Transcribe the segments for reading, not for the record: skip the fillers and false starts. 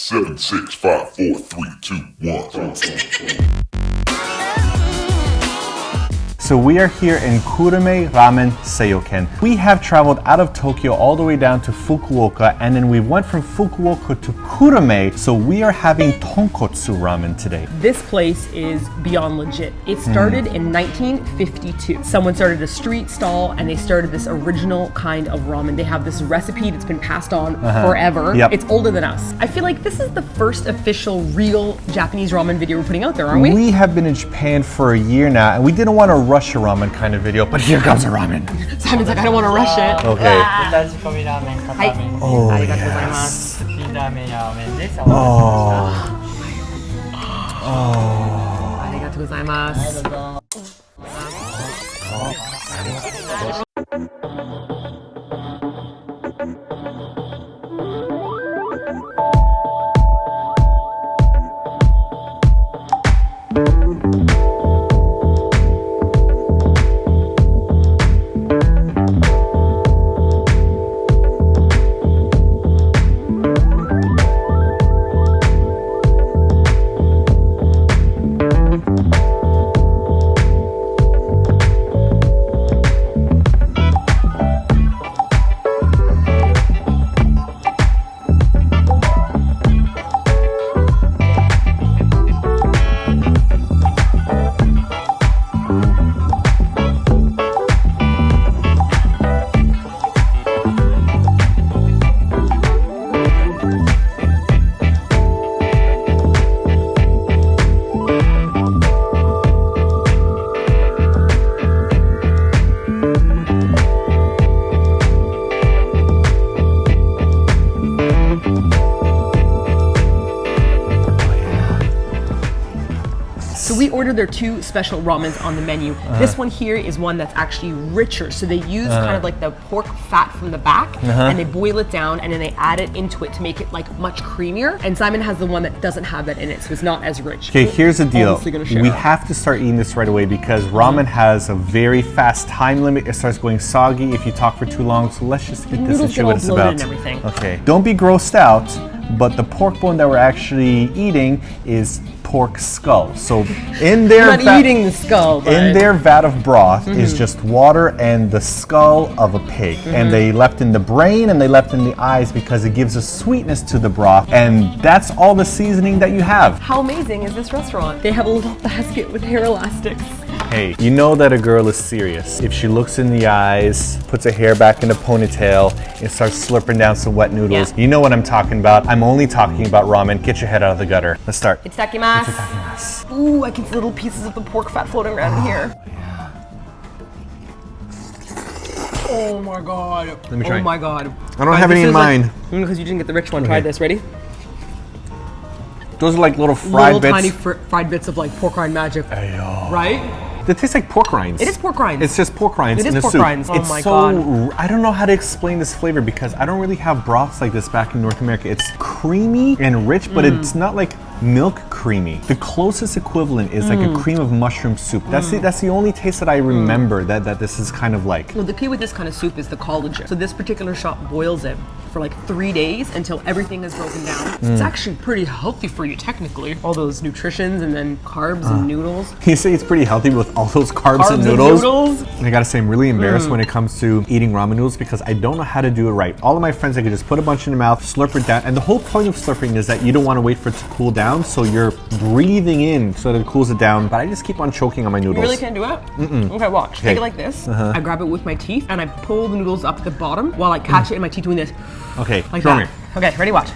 7, 6, 5, 4, 3, 2, 1. So we are here in Kurume Ramen Seiyoken. We have traveled out of Tokyo all the way down to Fukuoka, and then we went from Fukuoka to Kurume, so we are having Tonkotsu Ramen today. This place is beyond legit. It started in 1952. Someone started a street stall and they started this original kind of ramen. They have this recipe that's been passed on forever. Yep. It's older than us. I feel like this is the first official real Japanese ramen video we're putting out there, aren't we? We have been in Japan for a year now, and we didn't want to rush a ramen kind of video, but here comes a ramen. Simon's like, I don't want to rush it. Okay. Oh, yes. Arigatou gozaimasu. So we ordered their two special ramens on the menu. This one here is one that's actually richer. So they use kind of like the pork fat from the back and they boil it down and then they add it into it to make it like much creamier. And Simon has the one that doesn't have that in it, so it's not as rich. Okay, here's the deal. We it. have to start eating this right away because ramen has a very fast time limit. It starts going soggy if you talk for too long. So let's just eat this and see what it's about. And everything. Okay, don't be grossed out, but the pork bone that we're actually eating is pork skull. So in their I'm not eating the skull, but in their vat of broth is just water and the skull of a pig. And they left in the brain and they left in the eyes because it gives a sweetness to the broth, and that's all the seasoning that you have. How amazing is this restaurant? They have a little basket with hair elastics. Hey, you know that a girl is serious if she looks in the eyes, puts her hair back in a ponytail, and starts slurping down some wet noodles. Yeah. You know what I'm talking about. I'm only talking about ramen. Get your head out of the gutter. Let's start. Itadakimasu. Itadakimasu. Ooh, I can see little pieces of the pork fat floating around here. Oh my god. Let me try. Oh my god. I don't have any in mind. Because you didn't get the rich one. Try this. Ready? Those are like little fried bits. Tiny fried bits of like pork rind magic. Ayo. Right? They taste like pork rinds. It is pork rinds. It's just pork rinds in a pork soup. rinds. Oh It's my so, god. I don't know how to explain this flavor because I don't really have broths like this back in North America. It's creamy and rich, but it's not like milk creamy. The closest equivalent is like a cream of mushroom soup. That's the only taste that I remember that this is kind of like. Well, the key with this kind of soup is the collagen. So this particular shop boils it for like 3 days until everything is broken down. It's actually pretty healthy for you technically. All those nutritions and then carbs and noodles. You say it's pretty healthy with all those carbs and noodles. I gotta say, I'm really embarrassed when it comes to eating ramen noodles because I don't know how to do it right. All of my friends, I could just put a bunch in their mouth, slurp it down, and the whole point of slurping is that you don't want to wait for it to cool down, so you're breathing in so that it cools it down, but I just keep on choking on my noodles. You really can't do it? Okay, watch. Take it like this. I grab it with my teeth and I pull the noodles up the bottom while I catch it in my teeth doing this. Okay, Like show that. me. Okay, ready? Watch.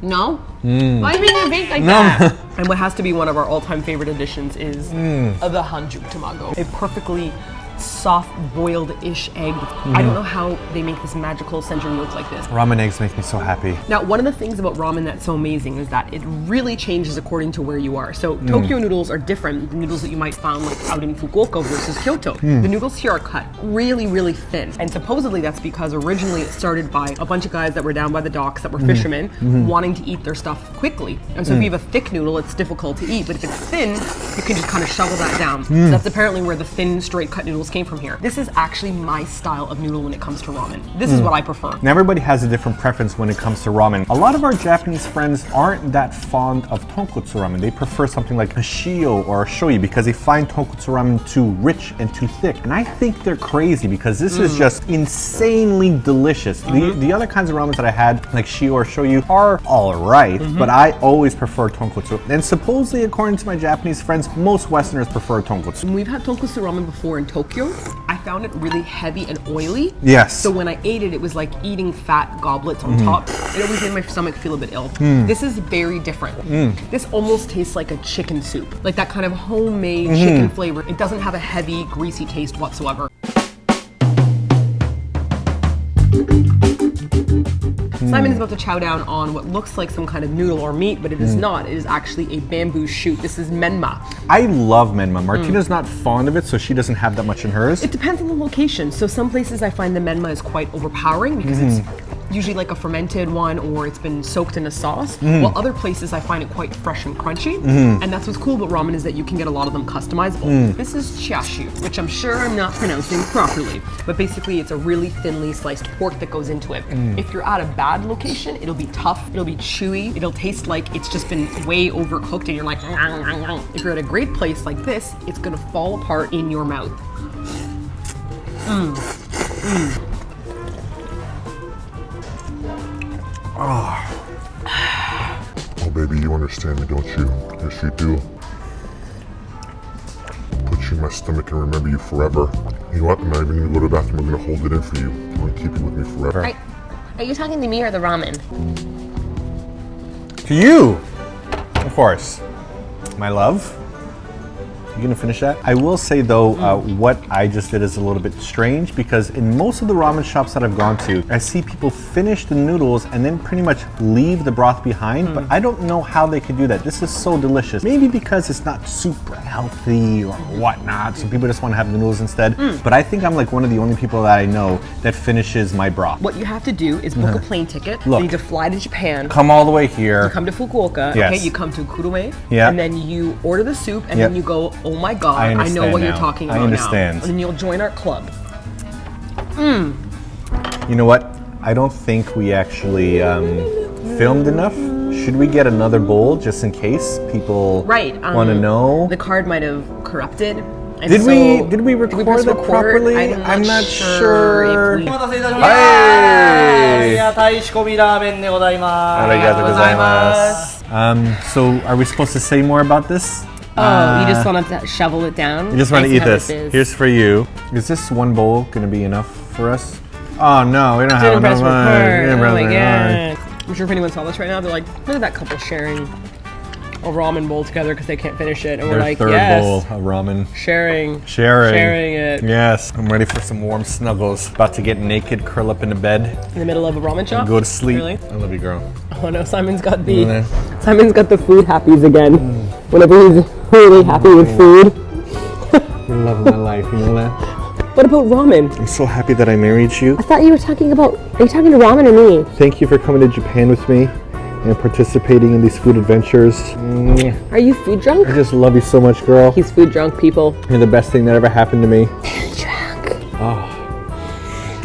No? Why do you make like that? And what has to be one of our all-time favorite additions is the hanjuk tamago. A perfectly soft boiled-ish egg. I don't know how they make this magical century look like this. Ramen eggs make me so happy. Now, one of the things about ramen that's so amazing is that it really changes according to where you are. So Tokyo noodles are different than noodles that you might find like out in Fukuoka versus Kyoto. The noodles here are cut really, really thin. And supposedly that's because originally it started by a bunch of guys that were down by the docks that were fishermen wanting to eat their stuff quickly. And so if you have a thick noodle, it's difficult to eat. But if it's thin, you can just kind of shovel that down. So that's apparently where the thin, straight cut noodles came from here. This is actually my style of noodle when it comes to ramen. This is what I prefer. Now everybody has a different preference when it comes to ramen. A lot of our Japanese friends aren't that fond of tonkotsu ramen. They prefer something like a shio or a shoyu because they find tonkotsu ramen too rich and too thick. And I think they're crazy because this is just insanely delicious. The other kinds of ramens that I had, like shio or shoyu, are alright, but I always prefer tonkotsu. And supposedly, according to my Japanese friends, most Westerners prefer tonkotsu. When we've had tonkotsu ramen before in Tokyo, I found it really heavy and oily. Yes. So when I ate it, it was like eating fat goblets on top. It always made my stomach feel a bit ill. This is very different. This almost tastes like a chicken soup, like that kind of homemade chicken flavor. It doesn't have a heavy, greasy taste whatsoever. Simon is about to chow down on what looks like some kind of noodle or meat, but it is not. It is actually a bamboo shoot. This is menma. I love menma. Martina's not fond of it, so she doesn't have that much in hers. It depends on the location. So some places I find the menma is quite overpowering because it's usually like a fermented one or it's been soaked in a sauce. While other places I find it quite fresh and crunchy. And that's what's cool about ramen is that you can get a lot of them customizable. This is chashu, which I'm sure I'm not pronouncing properly. But basically it's a really thinly sliced pork that goes into it. If you're at a bad location, it'll be tough, it'll be chewy, it'll taste like it's just been way overcooked and you're like, if you're at a great place like this, it's gonna fall apart in your mouth. Oh, baby, you understand me, don't you? Yes, you do. Put you in my stomach and remember you forever. You know what? I'm not even gonna go to the bathroom. I'm gonna hold it in for you. I'm gonna keep you with me forever. Are you talking to me or the ramen? To you! Of course. My love. You gonna finish that? I will say though, what I just did is a little bit strange because in most of the ramen shops that I've gone to, I see people finish the noodles and then pretty much leave the broth behind, but I don't know how they could do that. This is so delicious. Maybe because it's not super healthy or whatnot, so people just want to have the noodles instead. But I think I'm like one of the only people that I know that finishes my broth. What you have to do is book a plane ticket. Look. You need to fly to Japan. Come all the way here. You come to Fukuoka, Yes. okay? You come to Kurume, Yeah. and then you order the soup, and Yep. then you go, oh my god, I I know understand what you're now. talking I about understand. now. And then you'll join our club. You know what? I don't think we actually filmed enough. Should we get another bowl just in case people want to know? The card might have corrupted. And Did so we record press that properly? I'm not sure. if we... お待たせいたしました。いや、大仕込みラーメンでございます。ありがとうございます。 So are we supposed to say more about this? Oh, you just want to shovel it down? You just want to I see eat how this. is. Here's for you. Is this one bowl going to be enough for us? Oh no, we don't have Didn't press enough. record. Oh my Yeah. god. I'm sure if anyone saw this right now, they're like, look at that couple sharing a ramen bowl together because they can't finish it. And we're Their like, third yes. bowl of ramen. Sharing it Yes. I'm ready for some warm snuggles. About to get naked, curl up in the bed, in the middle of a ramen shop. go to sleep. Really? I love you, girl. Oh no, Simon's got the Mm. food happies again. Whenever he's really happy with food. You're the love of my life, you know that? What about ramen? I'm so happy that I married you. I thought you were talking about. Are you talking to ramen or me? Thank you for coming to Japan with me and participating in these food adventures. Are you food drunk? I just love you so much, girl. He's food drunk, people. You're the best thing that ever happened to me. Food drunk. Oh,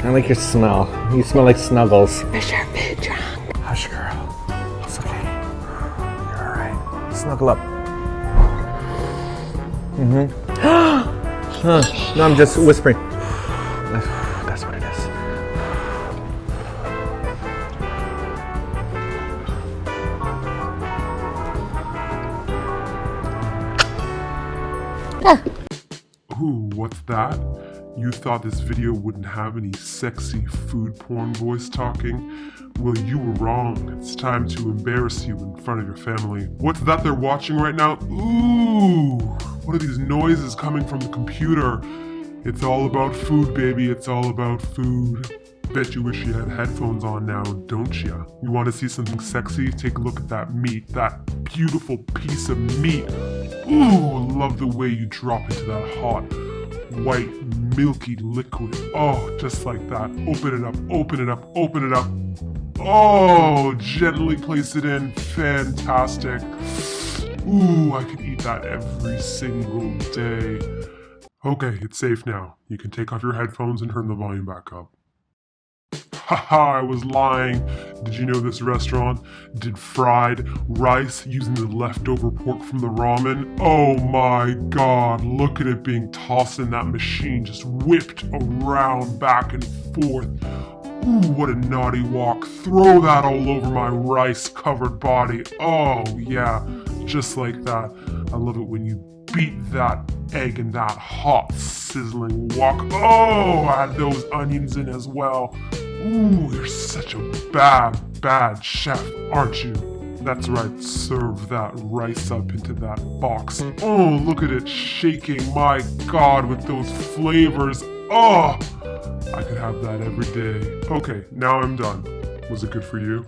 I like your smell. You smell like snuggles. For sure, food drunk. Hush, girl. It's okay. You're all right. Snuggle up. No, I'm just whispering. That's what it is. Ooh, what's that? You thought this video wouldn't have any sexy food porn voice talking? Well, you were wrong. It's time to embarrass you in front of your family. What's that they're watching right now? Ooh, what are these noises coming from the computer? It's all about food, baby. It's all about food. Bet you wish you had headphones on now, don't ya? You want to see something sexy? Take a look at that meat, that beautiful piece of meat. Ooh, love the way you drop into that hot, white, milky liquid. Oh, just like that. Open it up, open it up, open it up. Oh, gently place it in. Fantastic. Ooh, I could eat that every single day. Okay, it's safe now. You can take off your headphones and turn the volume back up. Haha, I was lying. Did you know this restaurant did fried rice using the leftover pork from the ramen? Oh my god, look at it being tossed in that machine, just whipped around back and forth. Ooh, what a naughty walk. Throw that all over my rice-covered body. Oh yeah, just like that. I love it when you beat that egg in that hot, sizzling wok. Oh, add those onions in as well. Ooh, you're such a bad chef, aren't you? That's right, serve that rice up into that box. Oh, look at it shaking, my god, with those flavors. Oh, I could have that every day. Okay, now I'm done. Was it good for you?